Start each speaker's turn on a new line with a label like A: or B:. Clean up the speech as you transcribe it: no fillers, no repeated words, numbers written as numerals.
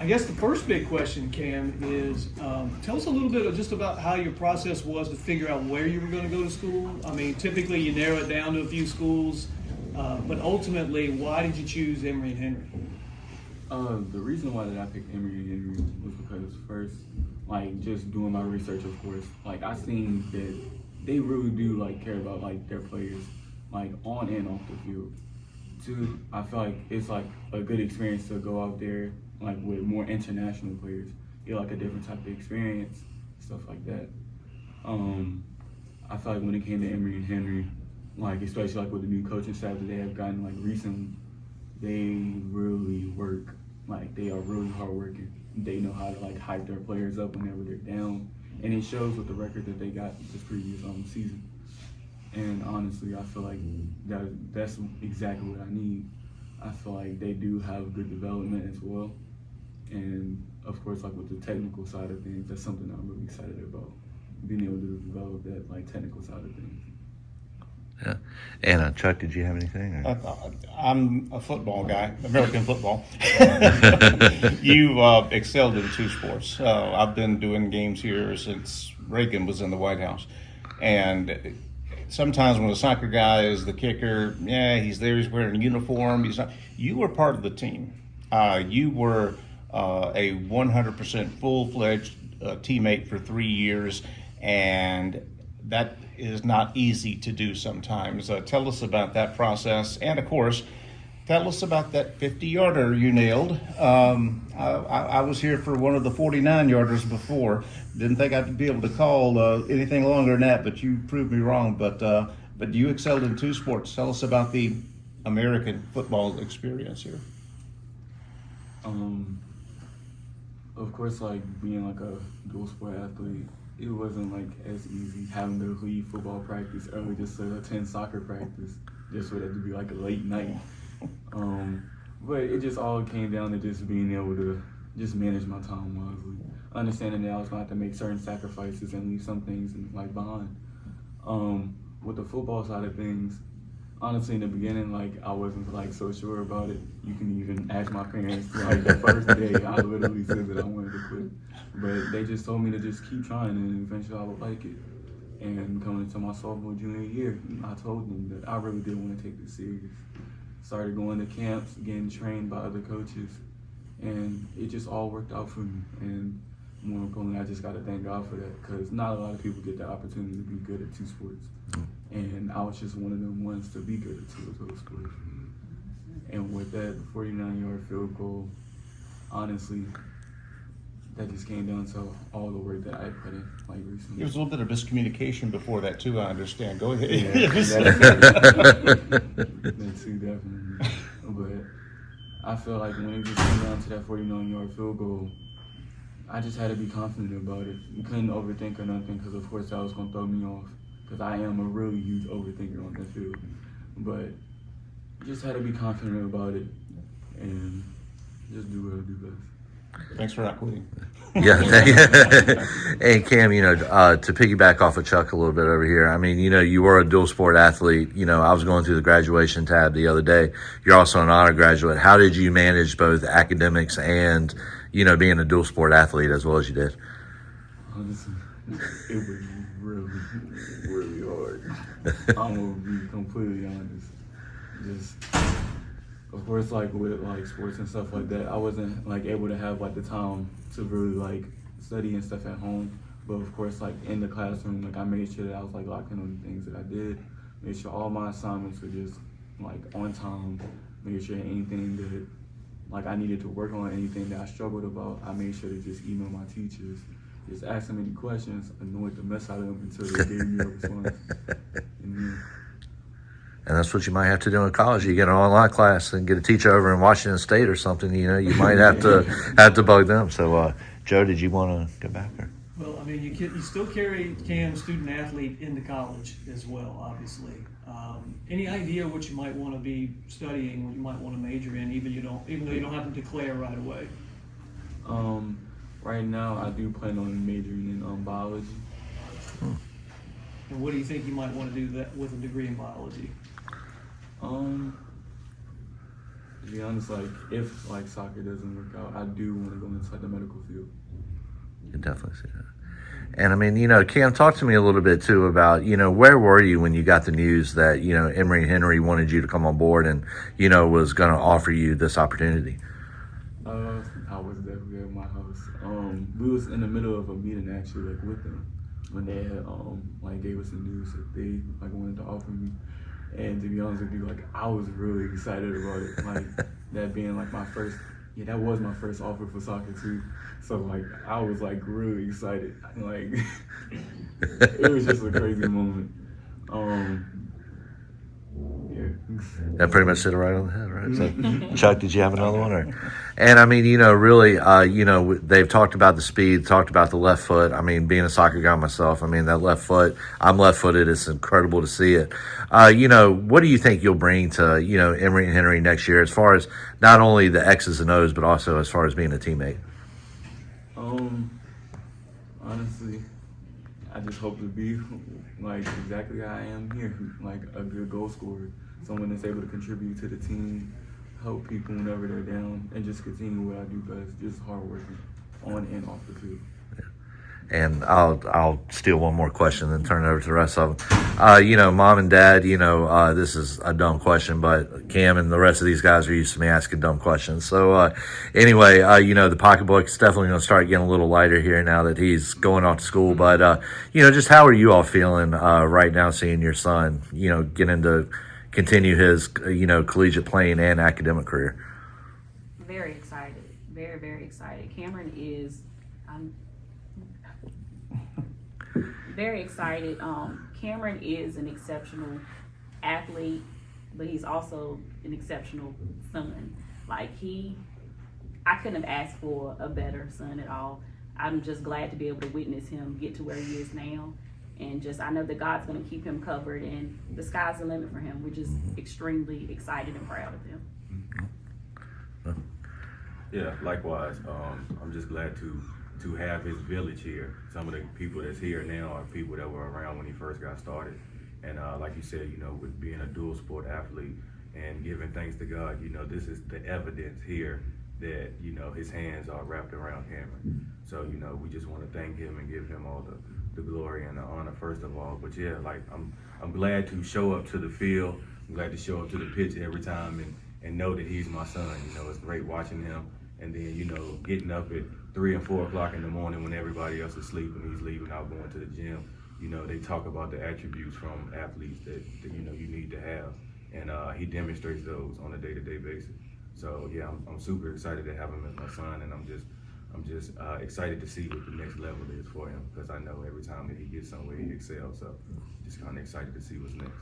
A: I guess the first big question, Cam, is tell us a little bit just about how your process was to figure out where you were going to go to school. I mean, typically you narrow it down to a few schools, but ultimately, why did you choose Emory and Henry?
B: The reason why that I picked Emory Henry was because first, like just doing my research, of course, like I seen that they really do like care about like their players, like on and off the field. Two, I feel like it's like a good experience to go out there like with more international players, get like a different type of experience, stuff like that. I feel like when it came to Emory and Henry, like especially like with the new coaching staff that they have gotten like recently, they really work. Like they are really hardworking. They know how to like hype their players up whenever they're down, and it shows with the record that they got this previous season. And honestly, I feel like that's exactly what I need. I feel like they do have good development as well, and of course, like with the technical side of things, that's something I'm really excited about. Being able to develop that like technical side of things.
C: Yeah. And Chuck, did you have anything?
D: I'm a football guy, American football. You excelled in two sports. I've been doing games here since Reagan was in the White House. And sometimes when a soccer guy is the kicker, yeah, he's there, he's wearing a uniform. He's not. You were part of the team. You were a 100% full-fledged teammate for 3 years, and that is not easy to do sometimes. Tell us about that process, and of course, tell us about that 50-yarder you nailed. I was here for one of the 49-yarders before. Didn't think I'd be able to call anything longer than that, but you proved me wrong. But you excelled in two sports. Tell us about the American football experience here.
B: Of course, like being like a dual sport athlete, it wasn't like as easy having to leave football practice early just to attend soccer practice, just for that to be like a late night. But it just all came down to just being able to just manage my time wisely, understanding that I was going to have to make certain sacrifices and leave some things like behind. With the football side of things, honestly, in the beginning, like I wasn't like so sure about it. You can even ask my parents. Like the first day, I literally said that I wanted to quit, but they just told me to just keep trying, and eventually I would like it. And coming into my sophomore, junior year, I told them that I really did want to take this serious. Started going to camps, getting trained by other coaches, and it just all worked out for me. And more importantly, I just got to thank God for that, because not a lot of people get the opportunity to be good at two sports. And I was just one of them ones to be good at two of those sports. And with that 49-yard field goal, honestly, that just came down to all the work that I put in, like recently.
D: There was a little bit of miscommunication before that too, I understand. Go ahead.
B: Yeah, that too, definitely. But I feel like when it just came down to that 49-yard field goal, I just had to be confident about it. You couldn't overthink or nothing, because of course that was going to throw me off, because I am a really huge overthinker on the field. But you just had to be confident about it and just do what I do best.
D: Thanks for not quitting.
C: Yeah. Hey, Cam, to piggyback off of Chuck a little bit over here, I mean, you were a dual sport athlete. I was going through the graduation tab the other day. You're also an honor graduate. How did you manage both academics and, being a dual sport athlete as well as you did?
B: Honestly, it was really, really hard. I'm going to be completely honest. Just, of course, like with like sports and stuff like that, I wasn't like able to have like the time to really like study and stuff at home. But of course, like in the classroom, like I made sure that I was like locked in on the things that I did. Made sure all my assignments were just like on time. Made sure anything that like I needed to work on, anything that I struggled about, I made sure to just email my teachers, just ask them any questions, annoyed the mess out of them until they gave me a response.
C: And that's what you might have to do in college. You get an online class and get a teacher over in Washington State or something. You might have to bug them. So, Joe, did you want to go back? Or?
A: Well, I mean, you still carry Cam student athlete into college as well, obviously. Any idea what you might want to be studying, what you might want to major in, even though you don't have to declare right away?
B: Right now, I do plan on majoring in biology.
A: And what do you think you might want to do that with a degree in biology?
B: To be honest, like if like soccer doesn't work out, I do want to go inside the medical field.
C: You can definitely see that. And I mean, Cam, talk to me a little bit too about, where were you when you got the news that, Emory Henry wanted you to come on board and, was going to offer you this opportunity?
B: I was definitely at my house. We was in the middle of a meeting actually, like with them, when they had like gave us the news that they like wanted to offer me. And to be honest with you, like I was really excited about it. Like that being like my first, yeah, that was my first offer for soccer too. So like I was like really excited. Like it was just a crazy moment. Yeah.
C: That pretty much hit it right on the head, right? So, Chuck, did you have another one? And I mean, really, they've talked about the speed, talked about the left foot. I mean, being a soccer guy myself, I mean, that left foot, I'm left footed. It's incredible to see it. What do you think you'll bring to, Emory and Henry next year as far as not only the X's and O's, but also as far as being a teammate?
B: Honestly, I just hope to be like exactly how I am here, like a good goal scorer, someone that's able to contribute to the team, help people whenever they're down, and just continue what I do best, just hard working on and off the field.
C: And I'll steal one more question, then turn it over to the rest of them. Mom and Dad, this is a dumb question, but Cam and the rest of these guys are used to me asking dumb questions. So anyway, the pocketbook's definitely going to start getting a little lighter here now that he's going off to school. But just how are you all feeling right now, seeing your son, getting to continue his collegiate playing and academic career?
E: Very excited, very, very excited. Cameron is. Very excited. Cameron is an exceptional athlete, but he's also an exceptional son. Like I couldn't have asked for a better son at all. I'm just glad to be able to witness him get to where he is now. And I know that God's going to keep him covered and the sky's the limit for him. We're just extremely excited and proud of him.
F: Yeah, likewise. I'm just glad to have his village here. Some of the people that's here now are people that were around when he first got started. And like you said, with being a dual sport athlete and giving thanks to God, this is the evidence here that, his hands are wrapped around Cameron. So, we just want to thank him and give him all the glory and the honor first of all. But yeah, like I'm glad to show up to the field. I'm glad to show up to the pitch every time and know that he's my son. It's great watching him. And then, getting up at 3 and 4 o'clock in the morning when everybody else is sleeping, he's leaving out going to the gym. They talk about the attributes from athletes that you need to have. And he demonstrates those on a day-to-day basis. So yeah, I'm super excited to have him as my son, and I'm just excited to see what the next level is for him, because I know every time that he gets somewhere he excels. So just kind of excited to see what's next.